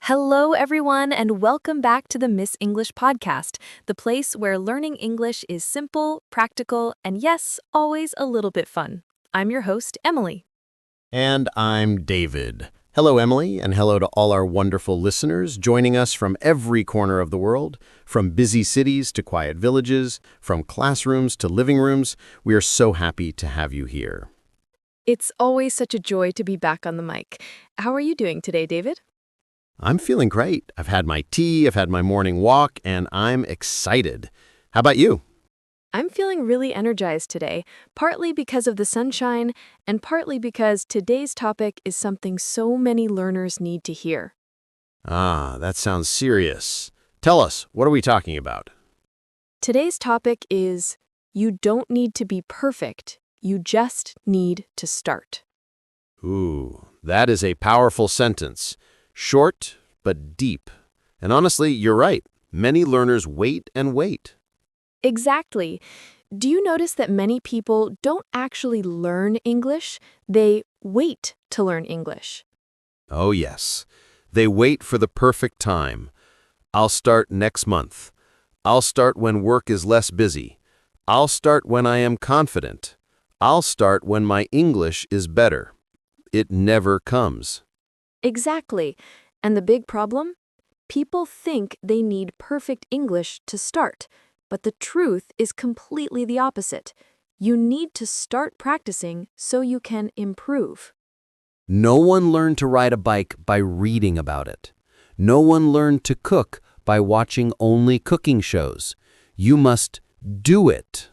Hello, everyone, and welcome back to the Miss English podcast, the place where learning English is simple, practical, and yes, always a little bit fun. I'm your host, Emily. And I'm David. Hello, Emily, and hello to all our wonderful listeners joining us from every corner of the world, from busy cities to quiet villages, from classrooms to living rooms. We are so happy to have you here. It's always such a joy to be back on the mic. How are you doing today, David? I'm feeling great. I've had my tea, I've had my morning walk, and I'm excited. How about you? I'm feeling really energized today, partly because of the sunshine and partly because today's topic is something so many learners need to hear. That sounds serious. Tell us, what are we talking about? Today's topic is you don't need to be perfect, you just need to start. Ooh, that is a powerful sentence. Short, but deep. And honestly, you're right. Many learners wait and wait. Exactly. Do you notice that many people don't actually learn English? They wait to learn English. Oh, yes. They wait for the perfect time. I'll start next month. I'll start when work is less busy. I'll start when I am confident. I'll start when my English is better. It never comes. Exactly. And the big problem? People think they need perfect English to start, but the truth is completely the opposite. You need to start practicing so you can improve. No one learned to ride a bike by reading about it. No one learned to cook by watching only cooking shows. You must do it.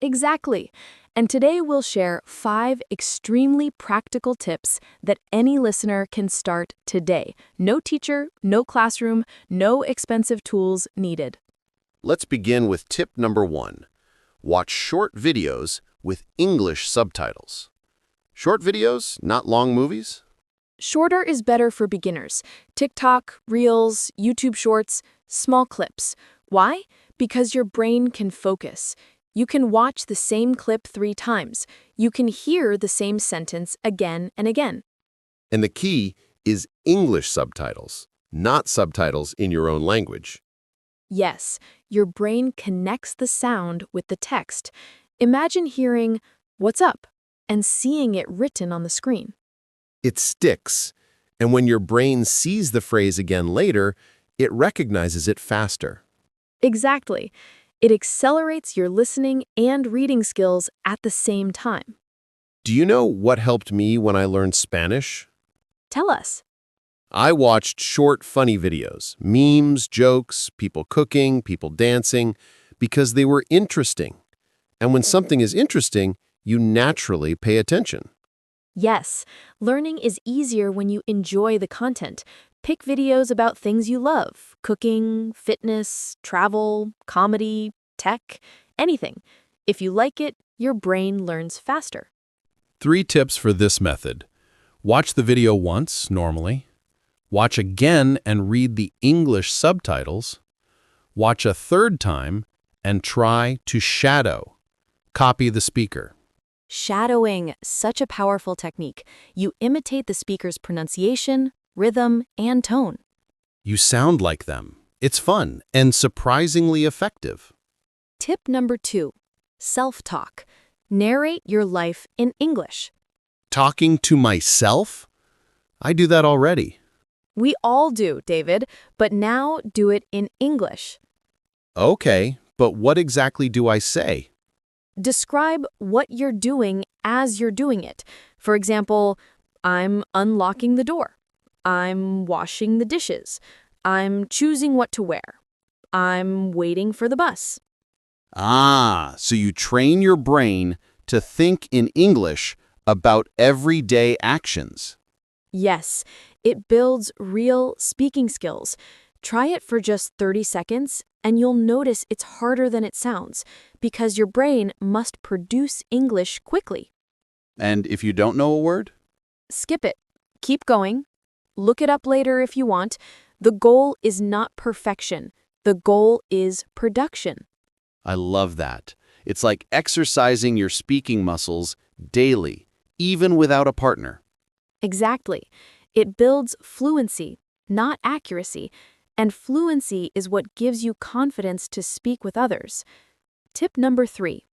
Exactly. And today we'll share 5 extremely practical tips that any listener can start today. No teacher, no classroom, no expensive tools needed. Let's begin with tip number 1. Watch short videos with English subtitles. Short videos, not long movies? Shorter is better for beginners. TikTok, Reels, YouTube Shorts, small clips. Why? Because your brain can focus. You can watch the same clip 3 times. You can hear the same sentence again and again. And the key is English subtitles, not subtitles in your own language. Yes, your brain connects the sound with the text. Imagine hearing, "What's up?" and seeing it written on the screen. It sticks, and when your brain sees the phrase again later, it recognizes it faster. Exactly. It accelerates your listening and reading skills at the same time. Do you know what helped me when I learned Spanish? Tell us. I watched short, funny videos, memes, jokes, people cooking, people dancing, because they were interesting. And when something is interesting, you naturally pay attention. Yes, learning is easier when you enjoy the content. Pick videos about things you love: cooking, fitness, travel, comedy, tech, anything. If you like it, your brain learns faster. 3 tips for this method. Watch the video once, normally. Watch again and read the English subtitles. Watch a third time and try to shadow. Copy the speaker. Shadowing, such a powerful technique. You imitate the speaker's pronunciation, rhythm, and tone. You sound like them. It's fun and surprisingly effective. Tip number 2, self-talk. Narrate your life in English. Talking to myself? I do that already. We all do, David, but now do it in English. Okay, but what exactly do I say? Describe what you're doing as you're doing it. For example, I'm unlocking the door. I'm washing the dishes. I'm choosing what to wear. I'm waiting for the bus. So you train your brain to think in English about everyday actions. Yes, it builds real speaking skills. Try it for just 30 seconds, and you'll notice it's harder than it sounds because your brain must produce English quickly. And if you don't know a word? Skip it. Keep going. Look it up later if you want. The goal is not perfection. The goal is production. I love that. It's like exercising your speaking muscles daily, even without a partner. Exactly. It builds fluency. not accuracy, and fluency is what gives you confidence to speak with others. Tip number 3.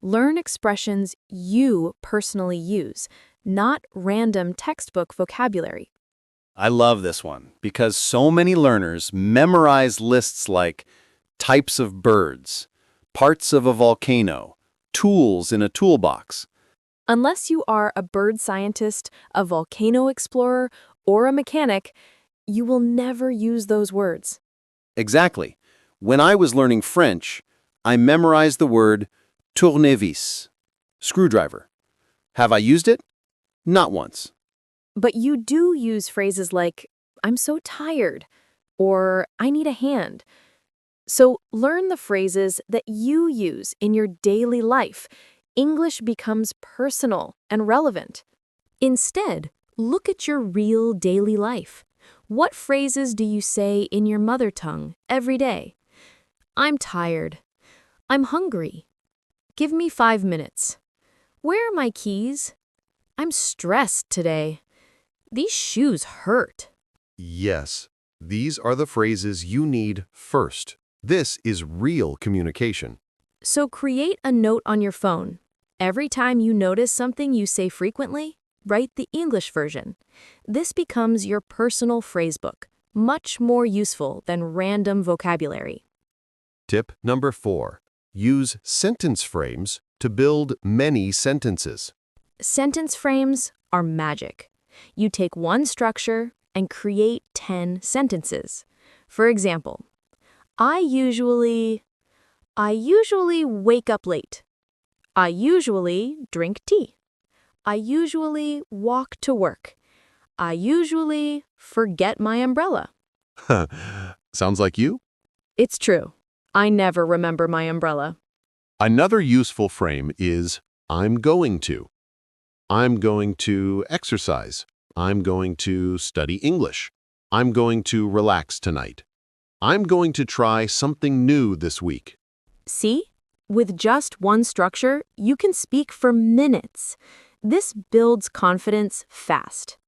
Learn expressions you personally use, not random textbook vocabulary. I love this one because so many learners memorize lists like types of birds, parts of a volcano, tools in a toolbox. Unless you are a bird scientist, a volcano explorer, or a mechanic, you will never use those words. Exactly. When I was learning French, I memorized the word tournevis, screwdriver. Have I used it? Not once. But you do use phrases like, I'm so tired, or I need a hand. So learn the phrases that you use in your daily life. English becomes personal and relevant. Instead, look at your real daily life. What phrases do you say in your mother tongue every day? I'm tired. I'm hungry. Give me 5 minutes. Where are my keys? I'm stressed today. These shoes hurt. Yes, these are the phrases you need first. This is real communication. So create a note on your phone. Every time you notice something you say frequently, write the English version. This becomes your personal phrasebook, much more useful than random vocabulary. Tip number 4. Use sentence frames to build many sentences. Sentence frames are magic. You take one structure and create 10 sentences. For example, I usually wake up late. I usually drink tea. I usually walk to work. I usually forget my umbrella. Sounds like you? It's true. I never remember my umbrella. Another useful frame is I'm going to. I'm going to exercise. I'm going to study English. I'm going to relax tonight. I'm going to try something new this week. See? With just one structure, you can speak for minutes. This builds confidence fast.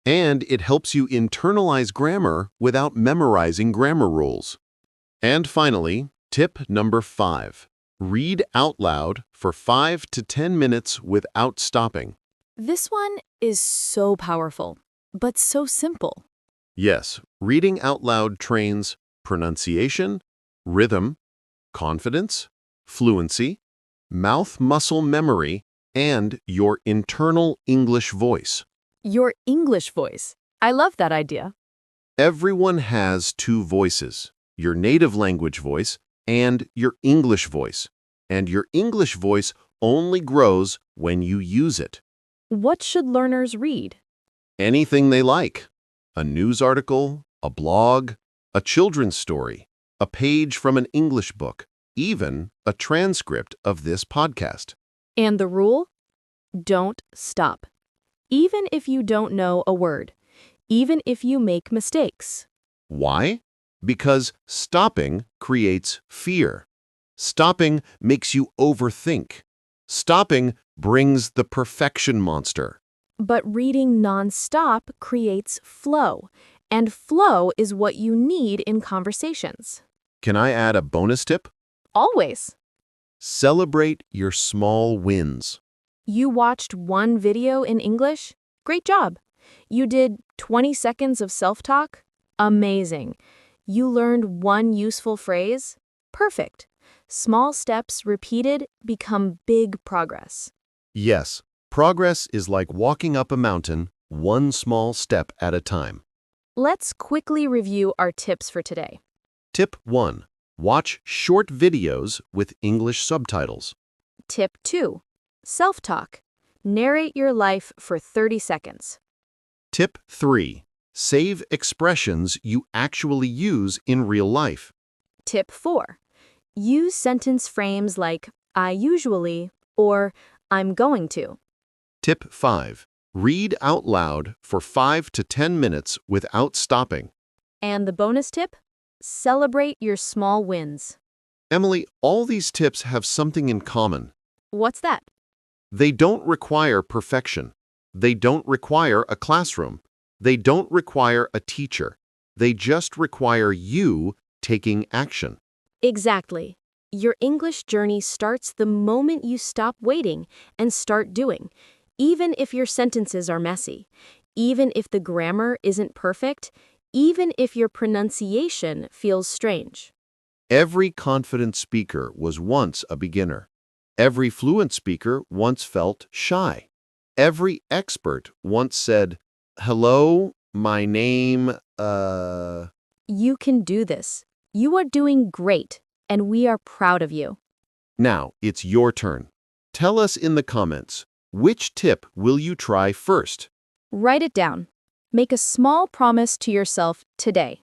And it helps you internalize grammar without memorizing grammar rules. And finally, tip number 5. Read out loud for 5 to 10 minutes without stopping. This one is so powerful, but so simple. Yes, reading out loud trains pronunciation, rhythm, confidence, fluency, mouth muscle memory, and your internal English voice. Your English voice. I love that idea. Everyone has 2 voices, your native language voice and your English voice. And your English voice only grows when you use it. What should learners read? Anything they like. A news article, a blog, a children's story, a page from an English book, even a transcript of this podcast. And the rule? Don't stop. Even if you don't know a word. Even if you make mistakes. Why? Because stopping creates fear. Stopping makes you overthink. Stopping brings the perfection monster. But reading non-stop creates flow. And flow is what you need in conversations. Can I add a bonus tip? Always. Celebrate your small wins. You watched one video in English? Great job. You did 20 seconds of self-talk? Amazing. You learned one useful phrase? Perfect. Small steps repeated become big progress. Yes, progress is like walking up a mountain, one small step at a time. Let's quickly review our tips for today. Tip 1. Watch short videos with English subtitles. Tip 2. Self-talk. Narrate your life for 30 seconds. Tip 3. Save expressions you actually use in real life. Tip 4. Use sentence frames like I usually or I'm going to. Tip 5. Read out loud for 5 to 10 minutes without stopping. And the bonus tip? Celebrate your small wins. Emily, all these tips have something in common. What's that? They don't require perfection. They don't require a classroom. They don't require a teacher. They just require you taking action. Exactly. Your English journey starts the moment you stop waiting and start doing, even if your sentences are messy, even if the grammar isn't perfect, even if your pronunciation feels strange. Every confident speaker was once a beginner. Every fluent speaker once felt shy. Every expert once said, "Hello, my name, You can do this. You are doing great, and we are proud of you. Now, it's your turn. Tell us in the comments, which tip will you try first? Write it down. Make a small promise to yourself today.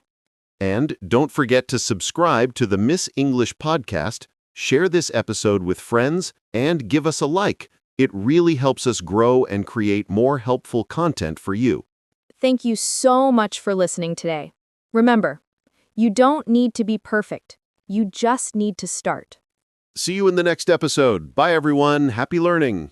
And don't forget to subscribe to the Miss English podcast, share this episode with friends, and give us a like. It really helps us grow and create more helpful content for you. Thank you so much for listening today. Remember, you don't need to be perfect. You just need to start. See you in the next episode. Bye, everyone. Happy learning.